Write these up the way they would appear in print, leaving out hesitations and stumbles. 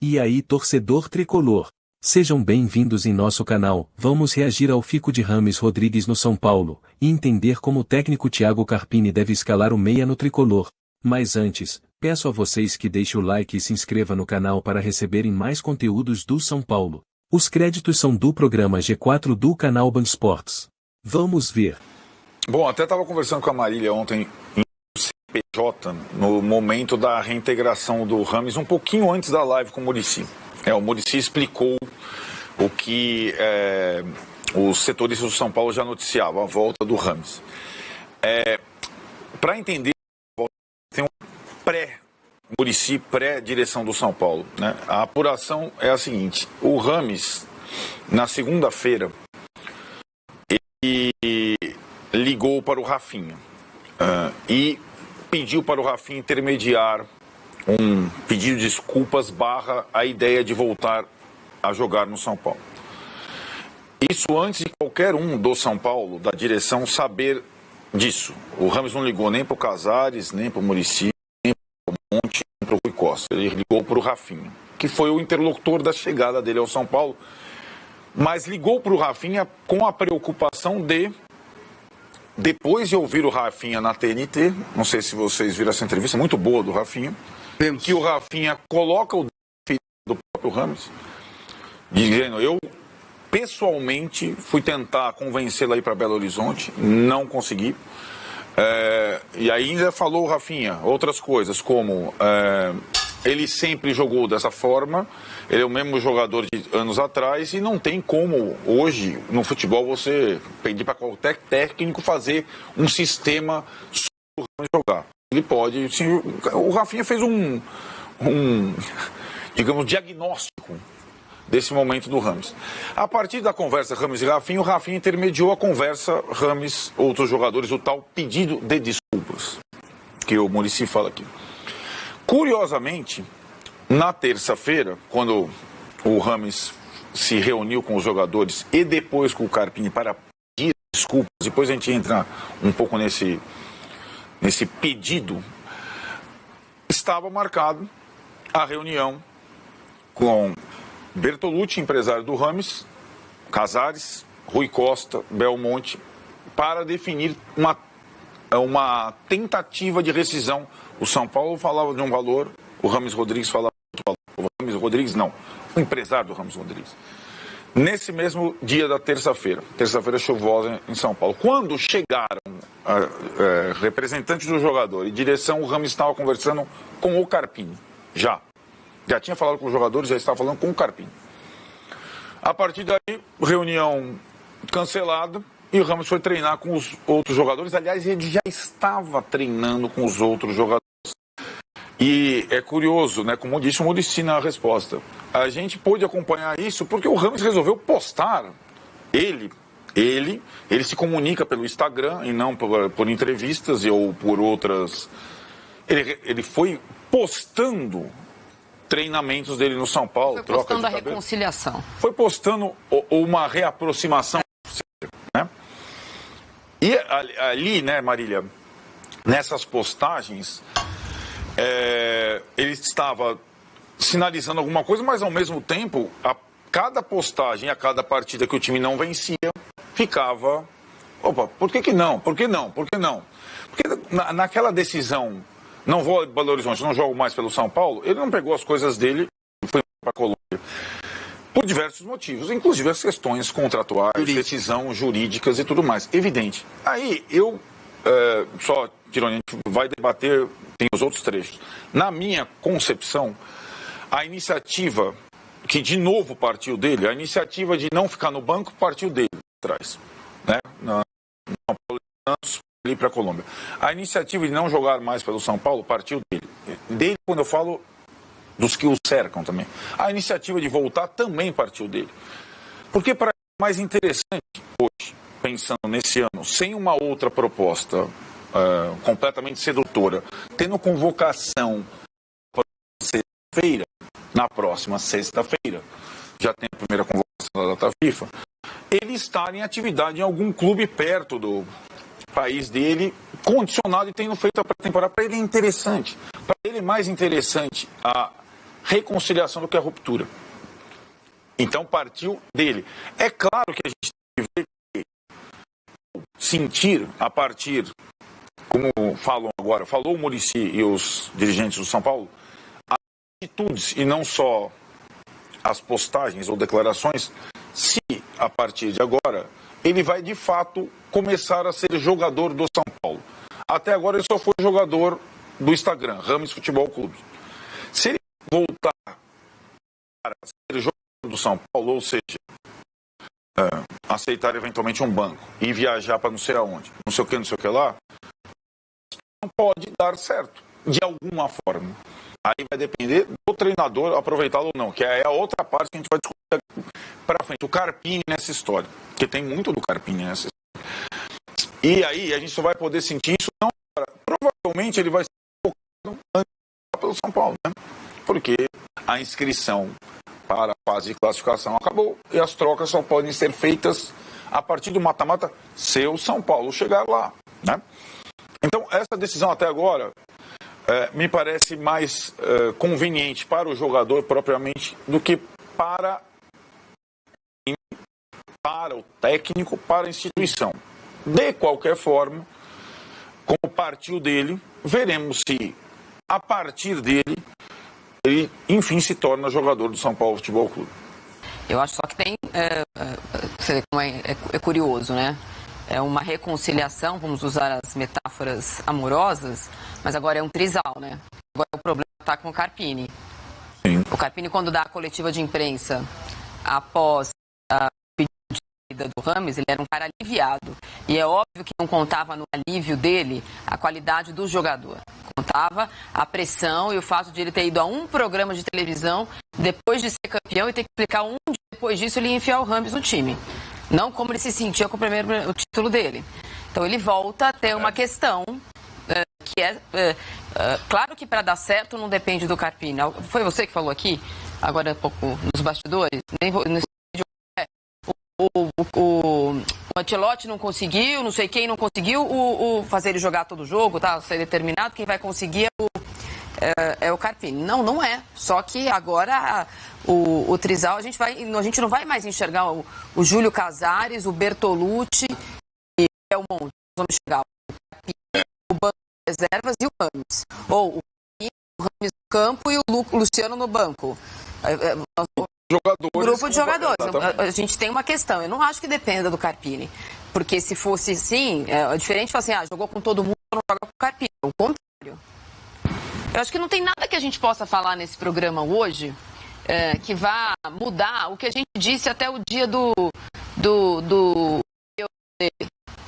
E aí, torcedor tricolor? Sejam bem-vindos em nosso canal. Vamos reagir ao fico de Rames Rodrigues no São Paulo, e entender como o técnico Thiago Carpini deve escalar o meia no tricolor. Mas antes, peço a vocês que deixem o like e se inscreva no canal para receberem mais conteúdos do São Paulo. Os créditos são do programa G4 do canal Band Sports. Vamos ver. Bom, até estava conversando com a Marília ontem em CPJ, no momento da reintegração do Rames, um pouquinho antes da live com o Muricy. O Muricy explicou o que os setoristas do São Paulo já noticiavam, a volta do Rames. Para entender, tem um pré-Muricy, pré-direção do São Paulo, né? A apuração é a seguinte: o Rames, na segunda-feira, ele ligou para o Rafinha e pediu para o Rafinha intermediar um pedido de desculpas / a ideia de voltar a jogar no São Paulo. Isso antes de qualquer um do São Paulo, da direção, saber disso. O Rames não ligou nem para o Casares, nem para o Muricy, nem para o Monte, nem para o Rui Costa. Ele ligou para o Rafinha, que foi o interlocutor da chegada dele ao São Paulo, mas ligou para o Rafinha com a preocupação de, depois de ouvir o Rafinha na TNT, não sei se vocês viram essa entrevista muito boa do Rafinha, que o Rafinha coloca o defeito do próprio Rames, dizendo: eu pessoalmente fui tentar convencê-lo a ir para Belo Horizonte, não consegui. E ainda falou o Rafinha outras coisas, como ele sempre jogou dessa forma, ele é o mesmo jogador de anos atrás e não tem como hoje no futebol você pedir para qualquer técnico fazer um sistema para jogar. Ele pode, sim, o Rafinha fez digamos, diagnóstico desse momento do Rames. A partir da conversa Rames e Rafinha, o Rafinha intermediou a conversa Rames, outros jogadores, o tal pedido de desculpas, que o Muricy fala aqui. Curiosamente, na terça-feira, quando o Rames se reuniu com os jogadores e depois com o Carpini para pedir desculpas, depois a gente entra um pouco nesse pedido, estava marcado a reunião com Bertolucci, empresário do Rames, Casares, Rui Costa, Belmonte, para definir uma tentativa de rescisão. O São Paulo falava de um valor, o Rames Rodrigues falava de outro valor. O Rames Rodrigues não, o empresário do Rames Rodrigues. Nesse mesmo dia da terça-feira chuvosa em São Paulo, quando chegaram representantes do jogador e direção, o Rames estava conversando com o Carpini, já tinha falado com os jogadores, já estava falando com o Carpini. A partir daí, reunião cancelada e o Rames foi treinar com os outros jogadores. Aliás, ele já estava treinando com os outros jogadores. E é curioso, né? Como disse o Muricy na resposta, a gente pôde acompanhar isso porque o Rames resolveu postar. Ele se comunica pelo Instagram e não por entrevistas ou por outras. Ele foi postando treinamentos dele no São Paulo. Foi postando a reconciliação. Foi postando uma reaproximação, né? E ali, né, Marília, nessas postagens, ele estava sinalizando alguma coisa, mas ao mesmo tempo, a cada postagem, a cada partida que o time não vencia, ficava: opa, por que não? Por que não? Por que não? Porque naquela decisão, não vou a Belo Horizonte, não jogo mais pelo São Paulo, ele não pegou as coisas dele e foi para a Colômbia. Por diversos motivos, inclusive as questões contratuais, decisão jurídicas e tudo mais. Evidente. Aí eu, só, Tironi, a gente vai debater, tem os outros trechos. Na minha concepção, a iniciativa, que de novo partiu dele, a iniciativa de não ficar no banco partiu dele atrás, né? Na São Paulo ir para a Colômbia. A iniciativa de não jogar mais pelo São Paulo partiu dele. Dele, quando eu falo dos que o cercam também. A iniciativa de voltar também partiu dele. Porque para mim é mais interessante hoje, pensando nesse ano, sem uma outra proposta completamente sedutora, tendo convocação para sexta-feira, na próxima sexta-feira, já tem a primeira convocação da data FIFA, ele estar em atividade em algum clube perto do país dele, condicionado e tendo feito a pré-temporada. Para ele é interessante. Para ele é mais interessante a reconciliação do que é ruptura. Então partiu dele. É claro que a gente tem que ver que sentir a partir, como falam agora, falou o Muricy e os dirigentes do São Paulo, as atitudes e não só as postagens ou declarações, se a partir de agora ele vai de fato começar a ser jogador do São Paulo. Até agora ele só foi jogador do Instagram, Rames Futebol Clube. Se ele voltar a ser jogador do São Paulo, ou seja, aceitar eventualmente um banco e viajar para não sei aonde, não sei o que lá, não pode dar certo, de alguma forma. Aí vai depender do treinador aproveitá-lo ou não, que é a outra parte que a gente vai discutir para frente. O Carpini nessa história, porque tem muito do Carpini nessa história. E aí a gente só vai poder sentir isso, não agora. Provavelmente ele vai ser focado pelo São Paulo, né? Porque a inscrição para a fase de classificação acabou e as trocas só podem ser feitas a partir do mata-mata se o São Paulo chegar lá, né? Então essa decisão até agora me parece mais conveniente para o jogador propriamente do que para o técnico, para a instituição. De qualquer forma, como partiu dele, veremos se a partir dele ele, enfim, se torna jogador do São Paulo Futebol Clube. Eu acho só que tem, você vê como é curioso, né? É uma reconciliação, vamos usar as metáforas amorosas, mas agora é um trisal, né? Agora o problema está com o Carpini. Sim. O Carpini, quando dá a coletiva de imprensa após a pedida do Rames, ele era um cara aliviado. E é óbvio que não contava no alívio dele a qualidade do jogador. Contava a pressão e o fato de ele ter ido a um programa de televisão depois de ser campeão e ter que explicar um dia depois disso ele ia enfiar o Rames no time. Não como ele se sentia com o título dele. Então ele volta a ter uma questão que claro que para dar certo não depende do Carpini. Foi você que falou aqui, agora há pouco, nos bastidores, nesse vídeo, o Ancelotti não conseguiu, não sei quem não conseguiu fazer ele jogar todo o jogo, tá? Ser determinado, quem vai conseguir é o Carpini. Não é. Só que agora o trisal, a gente não vai mais enxergar o Júlio Casares, o Bertolucci e o Monte. Vamos chegar o Carpini, o banco de reservas e o Rames. Ou o Rames no campo e o Luciano no banco. Grupo de jogadores. A gente tem uma questão. Eu não acho que dependa do Carpini. Porque se fosse assim, é diferente de falar assim, jogou com todo mundo, não joga com o Carpini. É o contrário. Eu acho que não tem nada que a gente possa falar nesse programa hoje que vá mudar o que a gente disse até o dia do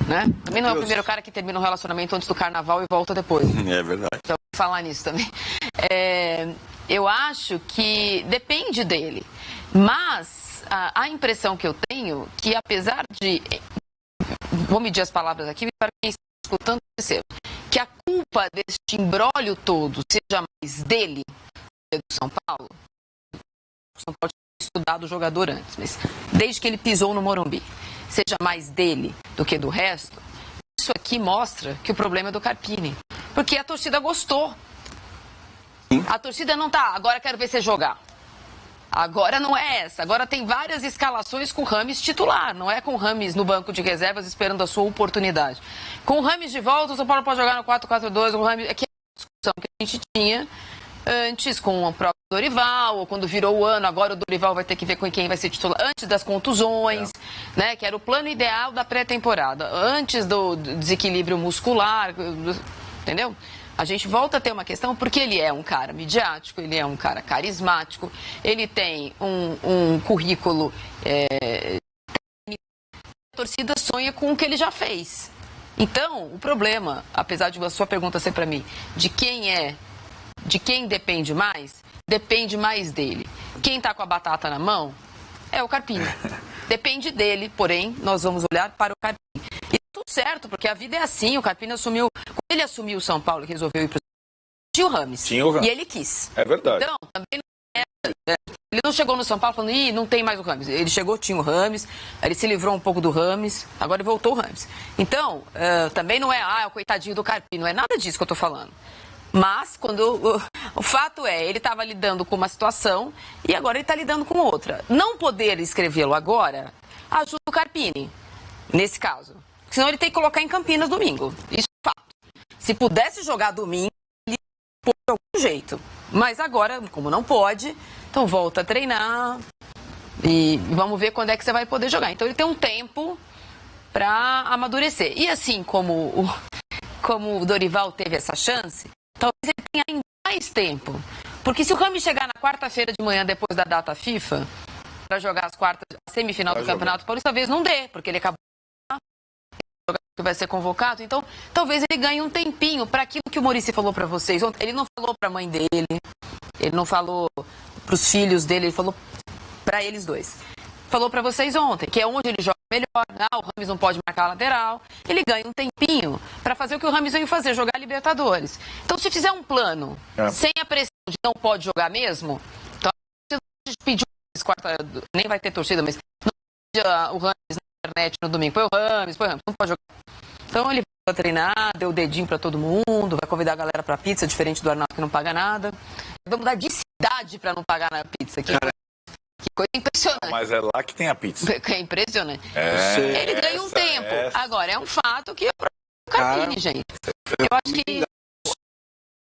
né? Também não é o primeiro cara que termina um relacionamento antes do carnaval e volta depois. É verdade. Então, vou falar nisso também. Eu acho que depende dele. Mas a impressão que eu tenho que apesar de... Vou medir as palavras aqui para quem está escutando perceba. Que a culpa deste imbróglio todo seja mais dele do São Paulo. O São Paulo tinha estudado o jogador antes, mas desde que ele pisou no Morumbi, seja mais dele do que do resto, isso aqui mostra que o problema é do Carpini. Porque a torcida gostou. A torcida não tá, agora quero ver você jogar. Agora não é essa. Agora tem várias escalações com o Rames titular. Não é com o Rames no banco de reservas esperando a sua oportunidade. Com o Rames de volta, o São Paulo pode jogar no 4-4-2. O Rames, que é a discussão que a gente tinha antes com o próprio Dorival, ou quando virou o ano, agora o Dorival vai ter que ver com quem vai ser titular. Antes das contusões, né, que era o plano ideal da pré-temporada. Antes do desequilíbrio muscular, entendeu? A gente volta a ter uma questão porque ele é um cara midiático, ele é um cara carismático, ele tem um currículo... A torcida sonha com o que ele já fez. Então, o problema, apesar de a sua pergunta ser para mim, de quem depende mais dele. Quem está com a batata na mão é o Carpini. Depende dele, porém, nós vamos olhar para o Carpini. E tudo certo, porque a vida é assim, o Carpini assumiu... Quando ele assumiu o São Paulo e resolveu ir para tinha o Rames. E ele quis. É verdade. Então, também ele não chegou no São Paulo falando, não tem mais o Rames. Ele chegou, tinha o Rames, ele se livrou um pouco do Rames, agora ele voltou o Rames. Então, também não é, o coitadinho do Carpini, não é nada disso que eu estou falando. Mas, o fato é, ele estava lidando com uma situação e agora ele está lidando com outra. Não poder escrevê-lo agora ajuda o Carpini, nesse caso. Senão ele tem que colocar em Campinas domingo. Isso é fato. Se pudesse jogar domingo, ele pôr de algum jeito. Mas agora, como não pode, então volta a treinar e vamos ver quando é que você vai poder jogar. Então ele tem um tempo para amadurecer. E assim como o Dorival teve essa chance, talvez ele tenha ainda mais tempo. Porque se o Rames chegar na quarta-feira de manhã, depois da data FIFA, para jogar a semifinal do Campeonato Paulista, talvez não dê, porque ele acabou que vai ser convocado. Então, talvez ele ganhe um tempinho para aquilo que o Muricy falou para vocês. Ele não falou para a mãe dele, ele não falou para os filhos dele, ele falou para eles dois. Falou para vocês ontem, que é onde ele joga melhor. O Rames não pode marcar a lateral. Ele ganha um tempinho para fazer o que o Rames veio fazer, jogar Libertadores. Então, se fizer um plano sem a pressão de não pode jogar mesmo, então a gente pediu nem vai ter torcida, mas não o Rames na internet no domingo. Põe o Rames, não pode jogar. Então ele vai treinar, deu o dedinho para todo mundo, vai convidar a galera para pizza, diferente do Arnaldo que não paga nada. Vai mudar de cidade para não pagar na pizza. Que coisa impressionante. Mas é lá que tem a pizza. É impressionante. Ele ganha um tempo. Agora, é um fato que é o Carpini, gente. Eu acho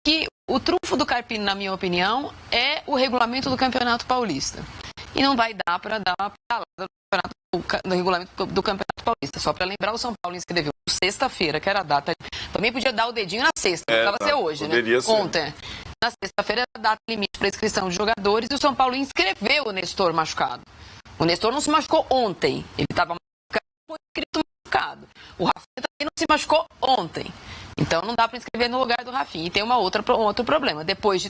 que o trunfo do Carpini, na minha opinião, é o regulamento do Campeonato Paulista. E não vai dar para dar uma pedalada do regulamento do Campeonato Paulista. Só para lembrar, o São Paulo inscreveu sexta-feira, que era a data. Também podia dar o dedinho na sexta, precisava ser hoje, né? Ser. Ontem. Na sexta-feira era a data limite para inscrição de jogadores e o São Paulo inscreveu o Nestor machucado. O Nestor não se machucou ontem. Ele estava machucado, foi inscrito machucado. O Rafinha também não se machucou ontem. Então não dá para inscrever no lugar do Rafinha. E tem um outro problema. Depois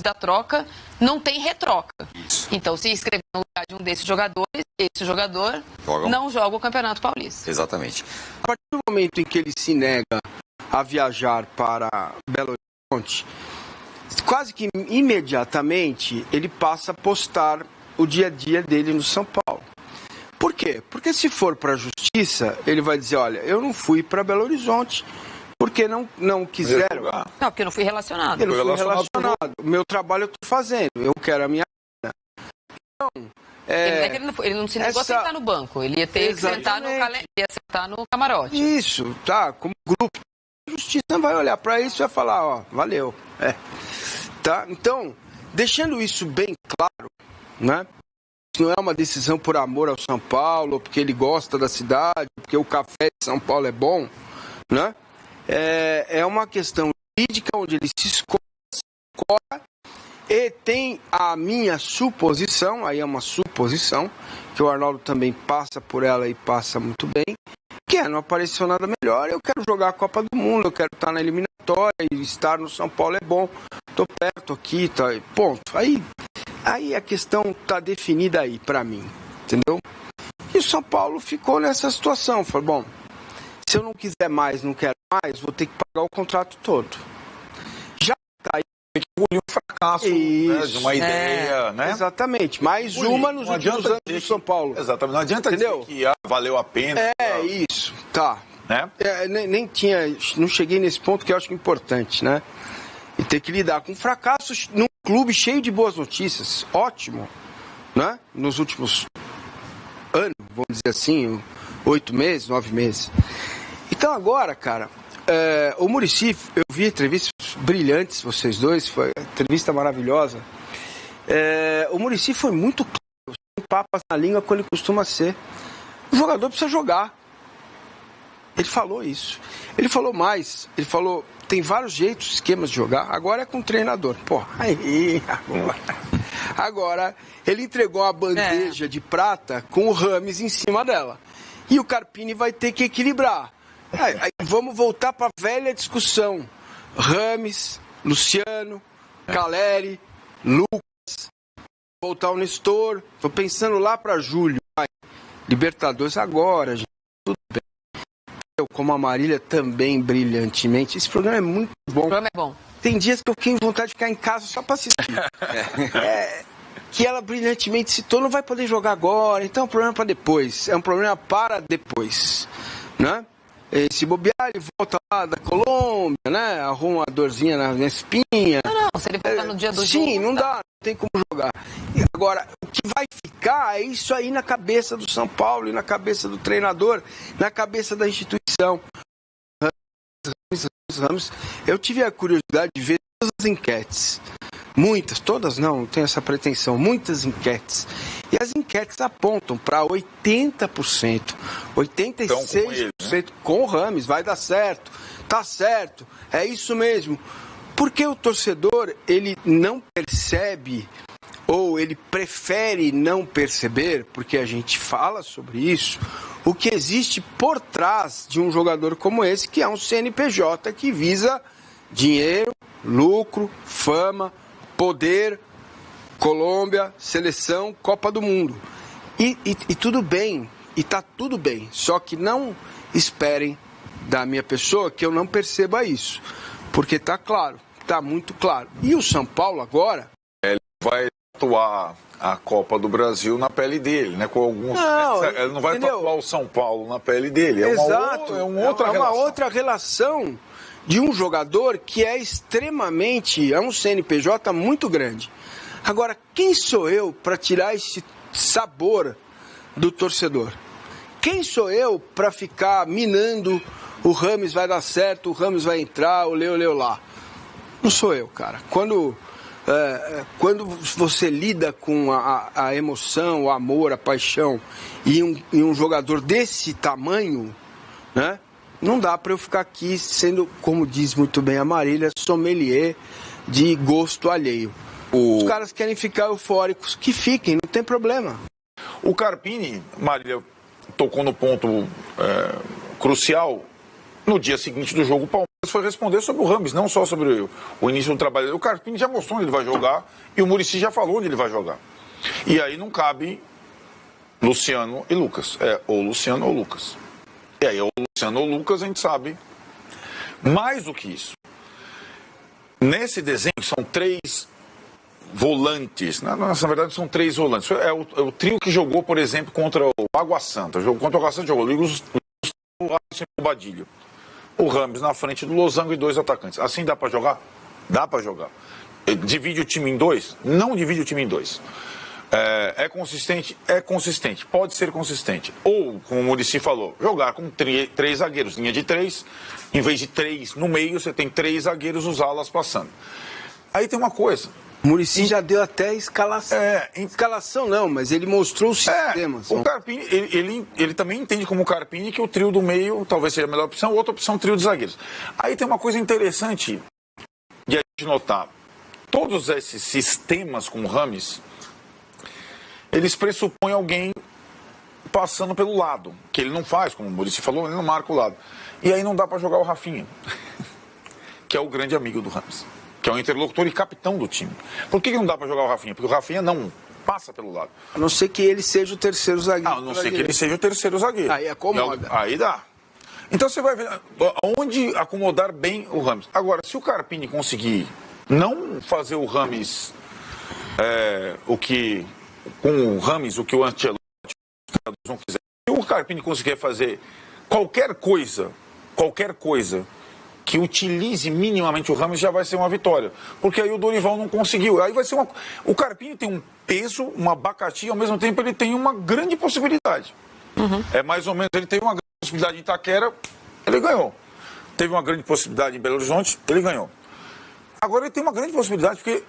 da troca, não tem retroca. Então, se inscrever no lugar de um desses jogadores, esse jogador não joga o Campeonato Paulista. Exatamente. A partir do momento em que ele se nega a viajar para Belo Horizonte, quase que imediatamente ele passa a postar o dia a dia dele no São Paulo. Por quê? Porque se for para a justiça, ele vai dizer, olha, eu não fui para Belo Horizonte porque não quiseram. Não, porque eu não fui relacionado. Eu não fui relacionado. O meu trabalho eu estou fazendo, eu quero a minha... Então, ele não se negou a sentar no banco, ele ia ter que sentar no camarote. Isso, tá, como grupo. A justiça não vai olhar para isso e vai falar, ó, valeu. Tá? Então, deixando isso bem claro, né? Não é uma decisão por amor ao São Paulo, porque ele gosta da cidade, porque o café de São Paulo é bom, né? É uma questão jurídica onde ele se escolhe e tem a minha suposição, aí é uma suposição, que o Arnaldo também passa por ela e passa muito bem, que não apareceu nada melhor, eu quero jogar a Copa do Mundo, eu quero estar na eliminatória, e estar no São Paulo é bom, tô perto aqui, tá, ponto. Aí a questão tá definida aí pra mim, entendeu? E o São Paulo ficou nessa situação, falou, bom, se eu não quiser mais, não quero mais, vou ter que pagar o contrato todo. Já tá aí. Tem que engolir um fracasso, né, de uma ideia, né? Exatamente, mais uma nos últimos anos do São Paulo. Exatamente, não adianta dizer que valeu a pena. Isso, tá. Né? Não cheguei nesse ponto que eu acho importante, né? E ter que lidar com fracassos num clube cheio de boas notícias, ótimo, né? Nos últimos anos, vamos dizer assim, 8 meses, 9 meses. Então agora, cara, o Muricy, eu vi entrevistas brilhantes, vocês dois, foi uma entrevista maravilhosa. O Muricy foi muito claro, sem papas na língua, como ele costuma ser. O jogador precisa jogar. Ele falou isso. Ele falou mais, ele falou, tem vários jeitos, esquemas de jogar, agora é com o treinador. Agora ele entregou a bandeja de prata com o Rames em cima dela. E o Carpini vai ter que equilibrar. Aí vamos voltar para a velha discussão. Rames, Luciano, Caleri, Lucas, voltar o Nestor. Estou pensando lá para julho. Libertadores agora, gente. Tudo bem. Eu, como a Marília, também brilhantemente. Esse programa é muito bom. O programa é bom. Tem dias que eu tenho vontade de ficar em casa só para assistir. Que ela brilhantemente citou, não vai poder jogar agora, então é um problema para depois. É um problema para depois, né? Se bobear, ele volta lá da Colômbia, né? Arruma uma dorzinha na espinha. Não, se ele voltar no dia do jogo... Sim, não dá, não tem como jogar. Agora, o que vai ficar é isso aí na cabeça do São Paulo e na cabeça do treinador, na cabeça da instituição. Ramos, eu tive a curiosidade de ver todas as enquetes. Muitas, todas não tenho essa pretensão, muitas enquetes. E as enquetes apontam para 80%, 86% com o Rames, vai dar certo, tá certo, é isso mesmo. Porque o torcedor, ele não percebe, ou ele prefere não perceber, porque a gente fala sobre isso, o que existe por trás de um jogador como esse, que é um CNPJ que visa dinheiro, lucro, fama, poder, Colômbia, seleção, Copa do Mundo. E tudo bem, e tá tudo bem. Só que não esperem da minha pessoa que eu não perceba isso. Porque tá claro, tá muito claro. E o São Paulo agora... Ele vai atuar a Copa do Brasil na pele dele, né? Com alguns... Ele não vai atuar o São Paulo na pele dele. Exato. É uma outra relação de um jogador que é extremamente... É um CNPJ muito grande. Agora, quem sou eu para tirar esse sabor do torcedor? Quem sou eu para ficar minando o Rames vai dar certo, o Rames vai entrar, o Leo lá? Não sou eu, cara. Quando você lida com a emoção, o amor, a paixão e um jogador desse tamanho, né? Não dá para eu ficar aqui sendo, como diz muito bem a Marília, sommelier de gosto alheio. Os caras querem ficar eufóricos, que fiquem, não tem problema. O Carpini, Marília, tocou no ponto crucial. No dia seguinte do jogo, o Palmeiras foi responder sobre o Rames, não só sobre o início do trabalho. O Carpini já mostrou onde ele vai jogar e o Muricy já falou onde ele vai jogar. E aí não cabe Luciano e Lucas. É ou Luciano ou Lucas. E aí ou Luciano ou Lucas, a gente sabe. Mais do que isso. Nesse desenho são 3 volantes. Na verdade são 3 volantes. É o trio que jogou, por exemplo, contra o Água Santa. Contra o Água Santa jogou o Badilho. O Rames na frente do Losango e 2 atacantes. Assim dá pra jogar? Dá pra jogar. Divide o time em 2? Não divide o time em 2. É consistente? É consistente. Pode ser consistente. Ou, como o Muricy falou, jogar com 3 zagueiros. Linha de 3. Em vez de 3 no meio, você tem 3 zagueiros, os alas passando. Aí tem uma coisa. O Muricy já deu até escalação. Escalação não, mas ele mostrou o sistema. O Carpini, ele também entende como o Carpini que o trio do meio talvez seja a melhor opção, outra opção, trio de zagueiros. Aí tem uma coisa interessante de a gente notar. Todos esses sistemas com o Rames, eles pressupõem alguém passando pelo lado, que ele não faz, como o Muricy falou, ele não marca o lado. E aí não dá para jogar o Rafinha, que é o grande amigo do Rames, que é o interlocutor e capitão do time. Por que não dá para jogar o Rafinha? Porque o Rafinha não passa pelo lado. A não ser que ele seja o terceiro zagueiro. A não ser que ele seja o terceiro zagueiro. Aí acomoda. Aí dá. Então você vai ver onde acomodar bem o Rames. Agora, se o Carpini conseguir não fazer o Rames com o Rames, o que o Ancelotti não quiser. Se o Carpini conseguir fazer qualquer coisa que utilize minimamente o Rames, já vai ser uma vitória. Porque aí o Dorival não conseguiu. Aí vai ser O Carpini tem um peso, um abacaxi, ao mesmo tempo ele tem uma grande possibilidade. Uhum. É mais ou menos, ele teve uma grande possibilidade em Itaquera, ele ganhou. Teve uma grande possibilidade em Belo Horizonte, ele ganhou. Agora ele tem uma grande possibilidade, porque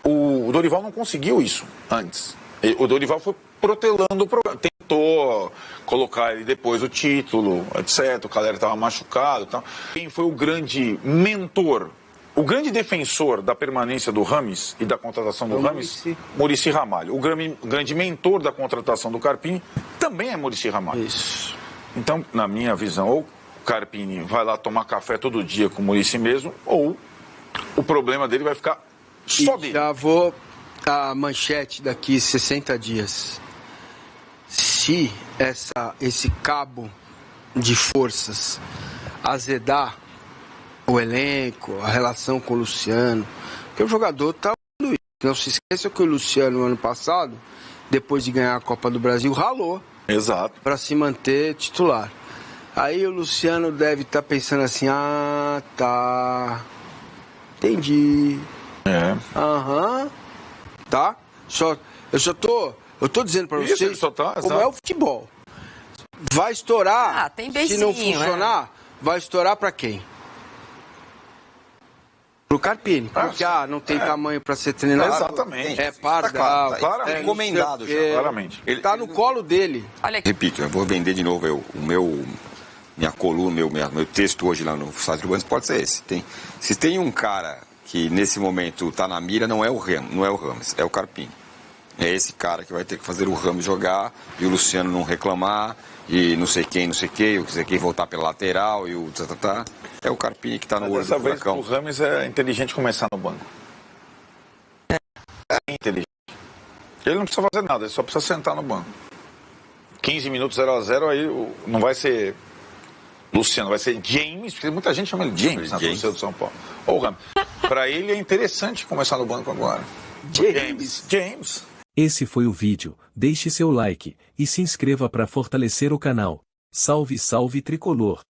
o Dorival não conseguiu isso antes. O Dorival foi protelando o programa. Tentou colocar ele depois o título, etc. O Calera estava machucado e tal. Quem foi o grande mentor, o grande defensor da permanência do Rames e da contratação do Rames? Muricy Ramalho. O grande mentor da contratação do Carpini também é Muricy Ramalho. Isso. Então, na minha visão, ou o Carpini vai lá tomar café todo dia com o Muricy mesmo, ou o problema dele vai ficar só dele. Já vou a manchete daqui 60 dias. Se esse cabo de forças azedar o elenco, a relação com o Luciano, porque o jogador está falando isso. Não se esqueça que o Luciano, ano passado, depois de ganhar a Copa do Brasil, ralou. Exato. Para se manter titular. Aí o Luciano deve estar pensando assim, ah, tá. Entendi. Aham. Tá? Eu tô dizendo pra vocês como é o futebol. Vai estourar. Tem beijinho, se não funcionar, vai estourar pra quem? Pro Carpini. Porque não tem tamanho pra ser treinador. Exatamente. É pardal. Claramente. Encomendado já. Claramente. Ele tá no colo dele. Olha aqui. Repito, eu vou vender de novo minha coluna, meu texto hoje lá no Site Urbanos pode ser esse. Se tem um cara que nesse momento tá na mira, não é o Rames, é o Carpini. É esse cara que vai ter que fazer o Rames jogar e o Luciano não reclamar e não sei quem, voltar pela lateral e o É o Carpini que tá no olho do furacão. Dessa vez o Rames é inteligente começar no banco. É inteligente. Ele não precisa fazer nada, ele só precisa sentar no banco. 15 minutos 0-0, aí não vai ser Luciano, vai ser James, porque muita gente chama ele James na torcida do São Paulo. Ou o Rames. Pra ele é interessante começar no banco agora. James. Esse foi o vídeo, deixe seu like, e se inscreva para fortalecer o canal. Salve, salve tricolor!